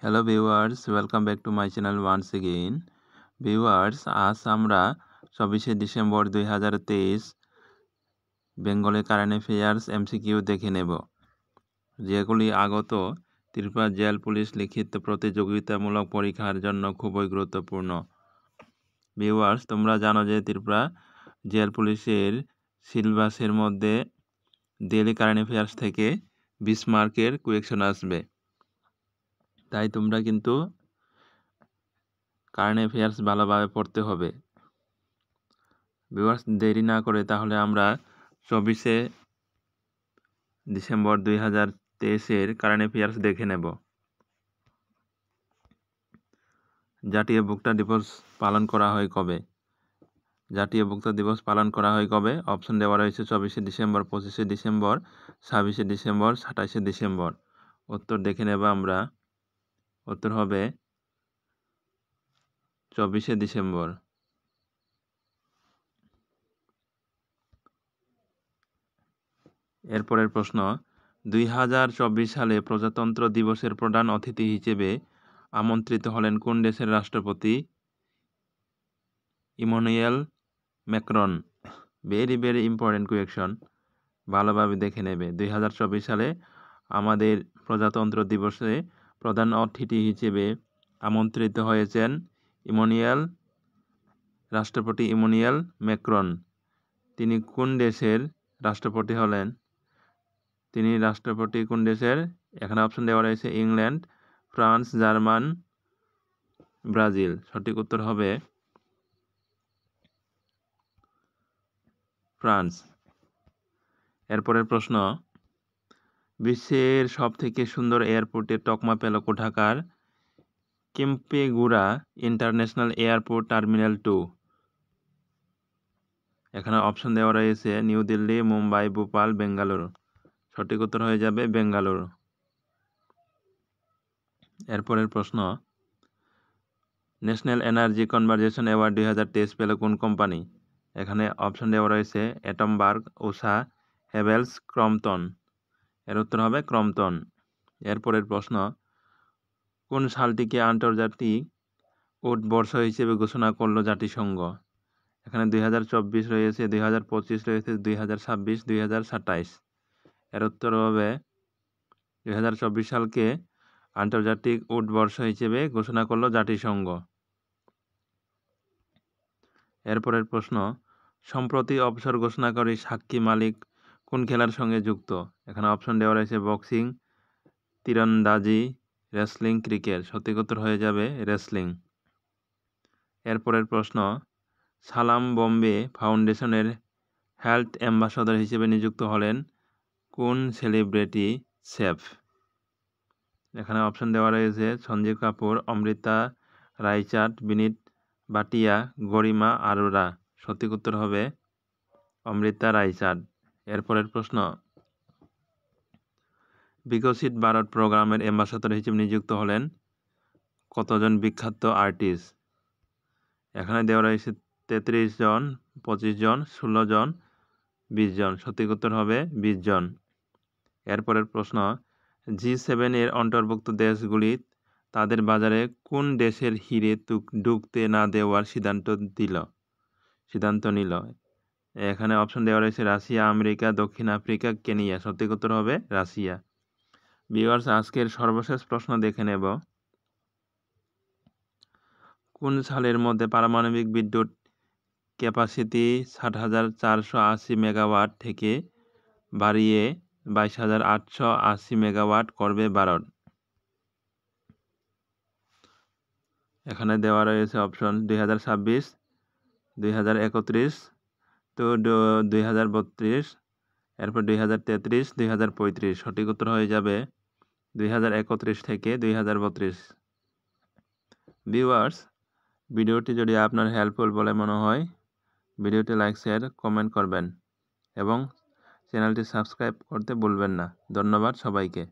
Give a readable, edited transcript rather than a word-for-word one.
Hello viewers, welcome back to my channel once again. Viewers, আজ আমরা 24শে December 2023 Bengali current affairs MCQ দেখে নেব, যেগুলি আগত ত্রিপুরা জেল পুলিশ লিখিত প্রতিযোগিতামূলক পরীক্ষার জন্য খুবই গুরুত্বপূর্ণ। ভিউয়ার্স, তোমরা জানো যে ত্রিপুরা জেল পুলিশের সিলেবাসের মধ্যে ডেইলি কারেন্ট অ্যাফেয়ার্স থেকে 20 মার্কের কোয়েকশন আসবে, তাই তোমরা কিন্তু কারেন্ট অ্যাফেয়ার্স ভালোভাবে পড়তে হবে। ভিউয়ার্স, দেরি না করে তাহলে আমরা 24শে ডিসেম্বর 2023 কারেন্ট অ্যাফেয়ার্স দেখে নেব। জাতীয় ভোক্তা দিবস পালন করা হয় কবে? জাতীয় ভোক্তা দিবস পালন করা হয় কবে? অপশন দেওয়া রয়েছে 24শে ডিসেম্বর, 25শে ডিসেম্বর, 26শে ডিসেম্বর, 27শে ডিসেম্বর। উত্তর দেখে নেব আমরা। উত্তর হবে 24শে ডিসেম্বর। এরপরের প্রশ্ন, 2024 সালে প্রজাতন্ত্র দিবসের প্রধান অতিথি হিসেবে আমন্ত্রিত হলেন কোন দেশের রাষ্ট্রপতি? Emmanuel Macron. Very very important question, ভালোভাবে দেখে নেবে। 2024 সালে আমাদের প্রজাতন্ত্র দিবসে প্রধান অতিথি হিসেবে আমন্ত্রিত হয়েছেন রাষ্ট্রপতি ইমানুয়েল ম্যাক্রন। তিনি কোন দেশের রাষ্ট্রপতি হলেন? তিনি রাষ্ট্রপতি কোন দেশের? এখানে অপশন দেওয়া রয়েছে ইংল্যান্ড, ফ্রান্স, জার্মান, ব্রাজিল। সঠিক উত্তর হবে ফ্রান্স। এরপরের প্রশ্ন, বিশ্বের সবথেকে সুন্দর এয়ারপোর্টের তকমা পেল কোথাকার? কেম্পেগুড়া ইন্টারন্যাশনাল এয়ারপোর্ট টার্মিনাল 2। এখানে অপশন দেওয়া রয়েছে নিউ দিল্লি, মুম্বাই, ভোপাল, বেঙ্গালুরু। সঠিক উত্তর হয়ে যাবে বেঙ্গালুরু। এরপরের প্রশ্ন, ন্যাশনাল এনার্জি কনজারভেশন অ্যাওয়ার্ড 2023 পেল কোন কোম্পানি? এখানে অপশন দেওয়া রয়েছে অ্যাটমবার্গ, ওসা, হেভেলস, ক্রম্পটন। এর উত্তর হবে ক্রম্পটন। এরপরের প্রশ্ন, কোন সালটিকে আন্তর্জাতিক উট বর্ষ হিসেবে ঘোষণা করল জাতিসংঘ? এখানে 2024 রয়েছে, 2025 রয়েছে, 2026, 2027। এর উত্তর হবে 2024 সালকে আন্তর্জাতিক উট বর্ষ হিসেবে ঘোষণা করল জাতিসংঘ। এরপরের প্রশ্ন, সম্প্রতি অবসর ঘোষণাকারী সাক্ষী মালিক কোন খেলার সঙ্গে যুক্ত? এখানে অপশন দেওয়া রয়েছে বক্সিং, তীরন্দাজি, রেসলিং, ক্রিকেট। সঠিক উত্তর হয়ে যাবে রেসলিং। এরপরের প্রশ্ন, সালাম বোম্বে ফাউন্ডেশনের হেলথ অ্যাম্বাসাডর হিসেবে নিযুক্ত হলেন কোন সেলিব্রিটি শেফ? এখানে অপশন দেওয়া রয়েছে সঞ্জীব কাপুর, অমৃতা রায়চাঁদ, বিনীত ভাটিয়া, গরিমা আরোরা। সঠিক উত্তর হবে অমৃতা রায়চাঁদ। এরপরের প্রশ্ন, বিকশিত ভারত প্রোগ্রামের অ্যাম্বাসাডর হিসেবে নিযুক্ত হলেন কতজন বিখ্যাত আর্টিস্ট? এখানে দেওয়া রয়েছে 33 জন, 25 জন, 16 জন, 20 জন। সঠিক উত্তর হবে 20 জন। এরপরের প্রশ্ন, G7 এর অন্তর্ভুক্ত দেশগুলি তাদের বাজারে কোন দেশের হিরে ঢুকতে না দেওয়ার সিদ্ধান্ত নিল? এখানে অপশন দেওয়া রয়েছে রাশিয়া, আমেরিকা, দক্ষিণ আফ্রিকা, কেনিয়া। সঠিক উত্তর হবে রাশিয়া। ভিউয়ার্স, আজকের সর্বশেষ প্রশ্ন দেখে নেব। কোন সালের মধ্যে পারমাণবিক বিদ্যুৎ ক্যাপাসিটি 60,480 মেগাওয়াট থেকে বাড়িয়ে 22,880 মেগাওয়াট করবে ভারত? এখানে দেওয়া রয়েছে অপশন 2026, 2031, তো 2032, এরপর 2033, 2035। সঠিক উত্তর হয়ে যাবে 2031 থেকে 2032। ভিউয়ার্স, ভিডিওটি যদি আপনার হেল্পফুল বলে মনে হয়, ভিডিওটি লাইক, শেয়ার, কমেন্ট করবেন এবং চ্যানেলটি সাবস্ক্রাইব করতে ভুলবেন না। ধন্যবাদ সবাইকে।